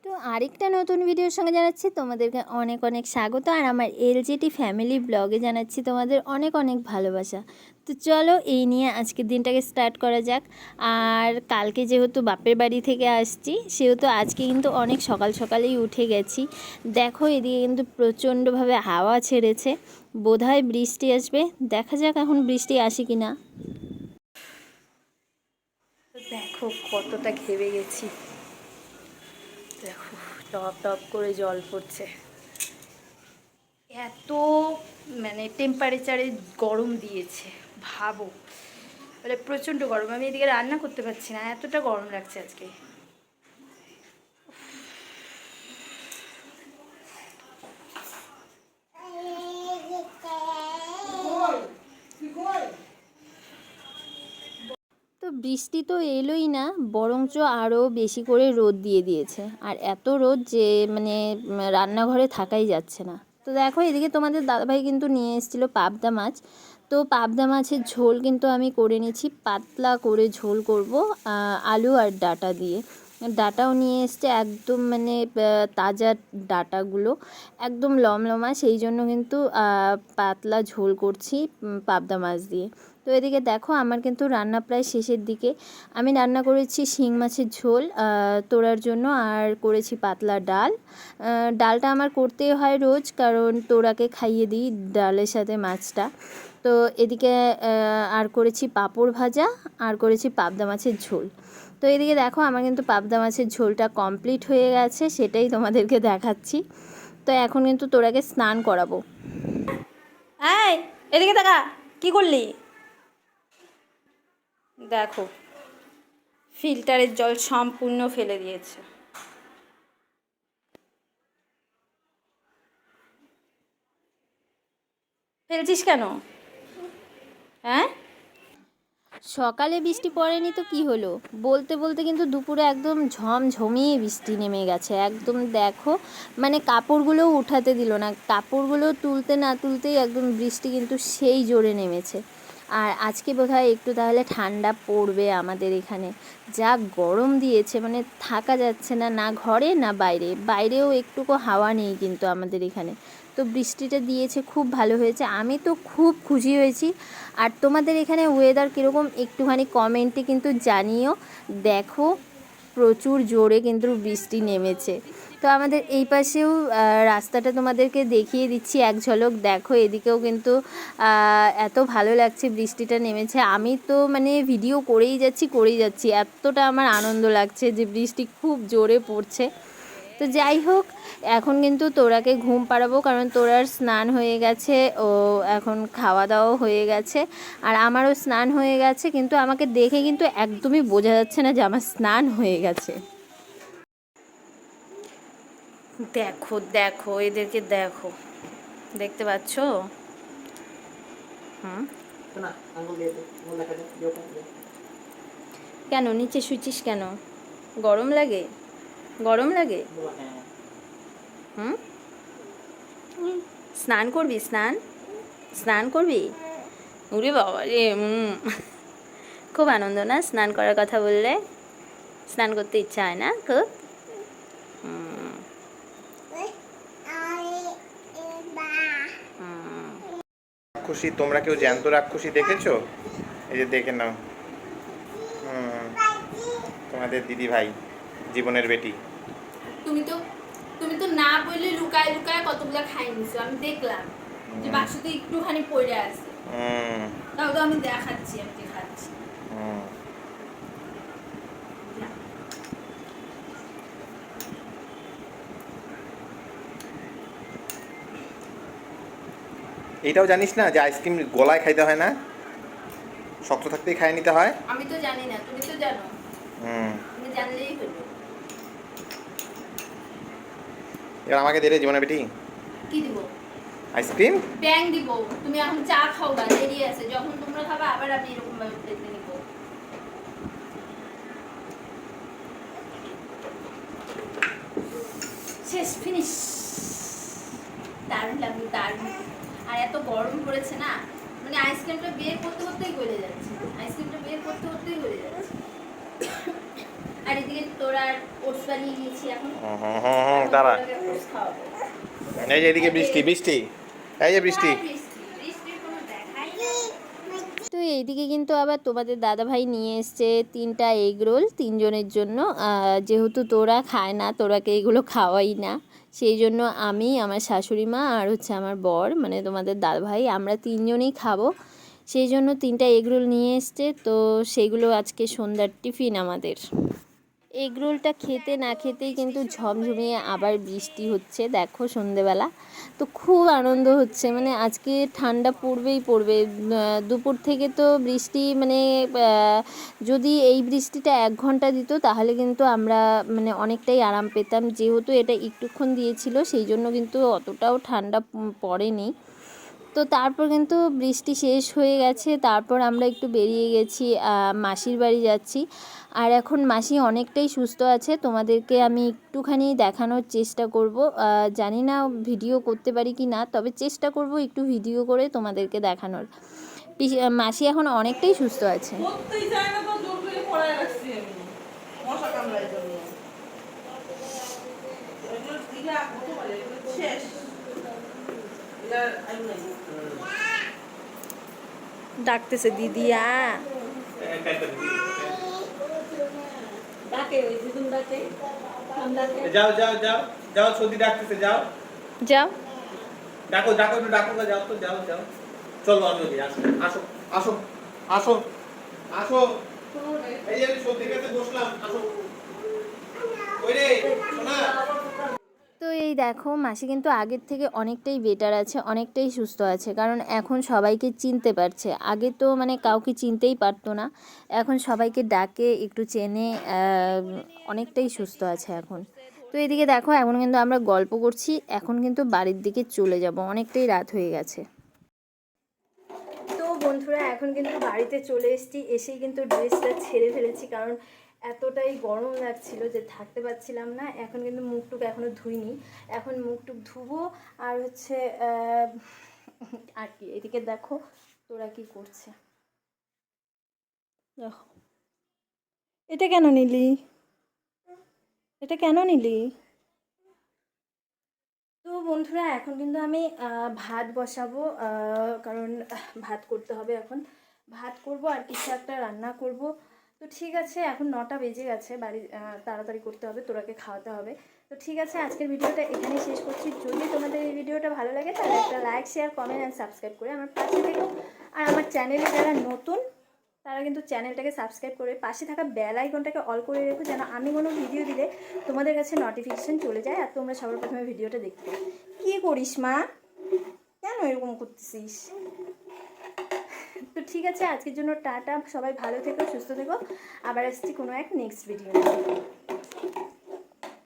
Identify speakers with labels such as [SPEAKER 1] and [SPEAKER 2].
[SPEAKER 1] তো আরেকটা নতুন ভিডিওর সঙ্গে জানাচ্ছি তোমাদেরকে অনেক অনেক স্বাগত। আর আমার এলজেটি ফ্যামিলি ব্লগে জানাচ্ছি তোমাদের অনেক অনেক ভালোবাসা। তো চলো এই নিয়ে আজকের দিনটাকে স্টার্ট করা যাক। আর কালকে যেহেতু বাপের বাড়ি থেকে আসছি, সেহেতু আজকে কিন্তু অনেক সকাল সকালেই উঠে গেছি। দেখো এদিকে কিন্তু প্রচণ্ডভাবে হাওয়া ছেড়েছে, বোধহয় বৃষ্টি আসবে। দেখা যাক এখন বৃষ্টি আসে কি না। দেখো কতটা ঘেমে গেছি, দেখো টপ টপ করে জল পড়ছে। এত টেম্পারেচারে গরম দিয়েছে, ভাবো, প্রচণ্ড গরম। আমি এদিকে রান্না করতে পারছি না, এতটা গরম লাগছে আজকে। তো বৃষ্টি তো এলোই না, বরঞ্চ আরও বেশি করে রোদ দিয়ে দিয়েছে। আর এত রোদ যে রান্নাঘরে থাকাই যাচ্ছে না। তো দেখো এদিকে তোমাদের দাদাভাই কিন্তু নিয়ে এসেছিলো পাবদা মাছ। তো পাবদা মাছের ঝোল কিন্তু আমি করে নিচ্ছি, পাতলা করে ঝোল করব আলু আর ডাঁটা দিয়ে। ডাঁটাও নিয়ে এসছে, একদম তাজা ডাঁটাগুলো, একদম লমলমা, সেই জন্য কিন্তু পাতলা ঝোল করছি পাবদা মাছ দিয়ে। তো এদিকে দেখো আমার কিন্তু রান্না প্রায় শেষের দিকে। আমি রান্না করেছি শিং মাছের ঝোল তোরার জন্য, আর করেছি পাতলা ডাল। ডালটা আমার করতেই হয় রোজ, কারণ তোরাকে খাইয়ে দিই ডালের সাথে মাছটা। তো এদিকে আর করেছি পাঁপড় ভাজা, আর করেছি পাবদা মাছের ঝোল। তো এদিকে দেখো আমার কিন্তু পাবদা মাছের ঝোলটা কমপ্লিট হয়ে গেছে, সেটাই তোমাদেরকে দেখাচ্ছি। তো এখন কিন্তু তোরাকে স্নান করাবো। এই এদিকে দেখা, কি করলি? দেখো ফিল্টারের জল সম্পূর্ণ ফেলে দিয়েছে। ফেলছিস কেন? হ্যাঁ, সকালে বৃষ্টি পড়েনি তো কি হলো, বলতে বলতে কিন্তু দুপুরে একদম ঝমঝমিয়ে বৃষ্টি নেমে গেছে। একদম দেখো কাপড়গুলোও উঠাতে দিল না, কাপড়গুলো তুলতে না তুলতেই একদম বৃষ্টি কিন্তু সেই জোরে নেমেছে। আর আজকে বোধহয় একটু তাহলে ঠান্ডা পড়বে আমাদের এখানে। যা গরম দিয়েছে, থাকা যাচ্ছে না, না ঘরে না বাইরে, বাইরেও একটুকু হাওয়া নেই কিন্তু আমাদের এখানে। তো বৃষ্টিটা দিয়েছে, খুব ভালো হয়েছে, আমি তো খুব খুশি হয়েছি। আর তোমাদের এখানে ওয়েদার কীরকম একটুখানি কমেন্টে কিন্তু জানিও। দেখো প্রচুর জোরে কিন্তু বৃষ্টি নেমেছে। তো আমাদের এই পাশেও রাস্তাটা তোমাদেরকে দেখিয়ে দিচ্ছি এক ঝলক। দেখো এদিকেও কিন্তু এত ভালো লাগছে, বৃষ্টিটা নেমেছে। আমি তো ভিডিও করেই যাচ্ছি, এতটা আমার আনন্দ লাগছে যে বৃষ্টি খুব জোরে পড়ছে। তো যাই হোক, এখন কিন্তু তোরাকে ঘুম পাড়াবো, কারণ তোরার স্নান হয়ে গেছে, ও এখন খাওয়া দাওয়াও হয়ে গেছে, আর আমারও স্নান হয়ে গেছে। কিন্তু আমাকে দেখে কিন্তু একদমই বোঝা যাচ্ছে না যে আমার স্নান হয়ে গেছে। দেখো দেখো এদেরকে দেখো, দেখতে পাচ্ছ? কেন নিচে শুচিস কেন? গরম লাগে? গরম লাগে? হুম, স্নান করবি? স্নান করবি? উরে বাবা রে, খুব আনন্দ না স্নান করার কথা বললে? স্নান করতে ইচ্ছা হয় না খুব?
[SPEAKER 2] রাক্ষসী, তোমরা কেউ জ্যান্ত রাক্ষসী দেখেছো? এই যে দেখে নাও, তোমাদের দিদি ভাই, জীবনের বেটি।
[SPEAKER 1] তুমি তো না বললে লুকায় লুকায় কতগুলো খাই নিছো, আমি দেখলাম যে বাক্সতে একটুখানি পড়ে আছে। তাও তো আমি দেখাচ্ছি আমি খাচ্ছি।
[SPEAKER 2] এইটাও জানিস না যে আইসক্রিম গলায় খাইতে হয় না, শক্ত থাকতেই খাইয়ে নিতে হয়?
[SPEAKER 1] আমি তো জানি না, তুমি তো জানো। তুমি জানলেই হলো।
[SPEAKER 2] এবার আমাকে দে রে জীবনের বেটি।
[SPEAKER 1] কি দিব?
[SPEAKER 2] আইসক্রিম
[SPEAKER 1] ব্যাং দিব। তুমি এখন চা খাও, বা দেরি আছে, যখন তোমরা খাবে আবার আমি এরকম ভাবে প্লেটে নিব। শেষ, ফিনিশ। দারুণ লাগবে, দারুণ। আর এত গরম পড়েছে না, আইসক্রিমটা বের করতে করতেই গলে যাচ্ছে, আইসক্রিমটা বের করতে করতেই গলে যাচ্ছে। আর এদিকে তোরা ওটস বানিয়ে নিয়েছি এখন
[SPEAKER 2] দাঁড়া,
[SPEAKER 1] ওটস খাওয়াবো।
[SPEAKER 2] এই যে এদিকে বৃষ্টি বৃষ্টি, এই যে বৃষ্টি।
[SPEAKER 1] বৃষ্টির কোনো দেখাই নেই। তো এইদিকে কিন্তু আবার তোমাদের দাদাভাই নিয়ে এসছে 3টা এগ রোল 3জনের জন্য। যেহেতু তোরা খায় না, তোরাকে এগুলো খাওয়াই না, সেই জন্য আমি, আমার শাশুড়ি মা আর হচ্ছে আমার বর, মানে তোমাদের দাদাভাই, আমরা 3জনই খাবো। সেই জন্য 3টা এগ রোল নিয়ে এসছে। তো সেইগুলো আজকে সন্ধ্যার টিফিন আমাদের। এগ রোলটা খেতে না খেতেই কিন্তু ঝমঝমিয়ে আবার বৃষ্টি হচ্ছে, দেখো সন্ধেবেলা। তো খুব আনন্দ হচ্ছে, মানে আজকে ঠান্ডা পড়বেই পড়বে। দুপুর থেকে তো বৃষ্টি, মানে যদি এই বৃষ্টিটা 1 ঘন্টা দিত তাহলে কিন্তু আমরা মানে অনেকটাই আরাম পেতাম। যেহেতু এটা একটুক্ষণ দিয়েছিল সেই জন্য কিন্তু অতটাও ঠান্ডা পড়েনি। তো তারপর কিন্তু বৃষ্টি শেষ হয়ে গেছে, তারপর আমরা একটু বেরিয়ে গেছি, মাসির বাড়ি যাচ্ছি। আর এখন মাসি অনেকটাই সুস্থ আছে, তোমাদেরকে আমি একটুখানি দেখানোর চেষ্টা করব। জানি না ভিডিও করতে পারি কি না, তবে চেষ্টা করব একটু ভিডিও করে তোমাদেরকে দেখানোর। মাসি এখন অনেকটাই সুস্থ আছে। ডাকতেছে দিদিয়া,
[SPEAKER 2] যাও যাও যাও যাও, সর্দি ডাকতেছে, যাও
[SPEAKER 1] যাও।
[SPEAKER 2] ডাকো ডাকো একটু ডাকো, যাও তো, যাও যাও, চলো আমি ওদিকে, আসো আসো আসো আসো আসো, এই যে আমি সর্দির কাছে বসলাম, আসো। ওই রে সোনা।
[SPEAKER 1] তো এই দেখো মাসি কিন্তু আগের থেকে অনেকটাই বেটার আছে, অনেকটাই সুস্থ আছে, কারণ এখন সবাইকে চিনতে পারছে। আগে তো মানে কাউকে চিনতেই পারতো না, এখন সবাইকে ডাকে, একটু চেনে, অনেকটাই সুস্থ আছে এখন। তো এদিকে দেখো এখন কিন্তু আমরা গল্প করছি, এখন কিন্তু বাড়ির দিকে চলে যাব, অনেকটাই রাত হয়ে গেছে। তো বন্ধুরা এখন কিন্তু বাড়িতে চলে এসেছি, এসেই কিন্তু ড্রেসটা ছেড়ে ফেলেছি, কারণ এতটাই গরম লাগছিল যে থাকতে পারছিলাম না। এখন কিন্তু মুখটুক এখনও ধুইনি, এখন মুখটুক ধুবো। আর হচ্ছে আর কি, এদিকে দেখো তোরা কি করছে, দেখো। এটা কেন নিলি, এটা কেন নিলি? তো বন্ধুরা এখন কিন্তু আমি ভাত বসাবো, কারণ ভাত করতে হবে এখন। ভাত করব আর কিছু একটা রান্না করব। তো ঠিক আছে, এখন 9টা বেজে গেছে, বাড়ি তাড়াতাড়ি করতে হবে, তোরাকে খাওয়াতে হবে। তো ঠিক আছে, আজকের ভিডিওটা এখানেই শেষ করছি। যদি তোমাদের এই ভিডিওটা ভালো লাগে তাহলে একটা like, share, comment and subscribe করে আমার পাশে থেকো। আর আমার চ্যানেলে যারা নতুন তারা কিন্তু চ্যানেলটাকে সাবস্ক্রাইব করে পাশে থাকা বেল আইকনটাকে অল করে রেখো, যেন আমি কোনো ভিডিও দিলে তোমাদের কাছে নোটিফিকেশান চলে যায় আর তোমরা সবার প্রথমে ভিডিওটা দেখতে পাও। কী করিস মা, কেন এরকম করতেছিস? তো ঠিক আছে, আজকের জন্য টাটা, সবাই ভালো থেকো, সুস্থ থেকো। আবার আসছি কোনো এক নেক্সট ভিডিও।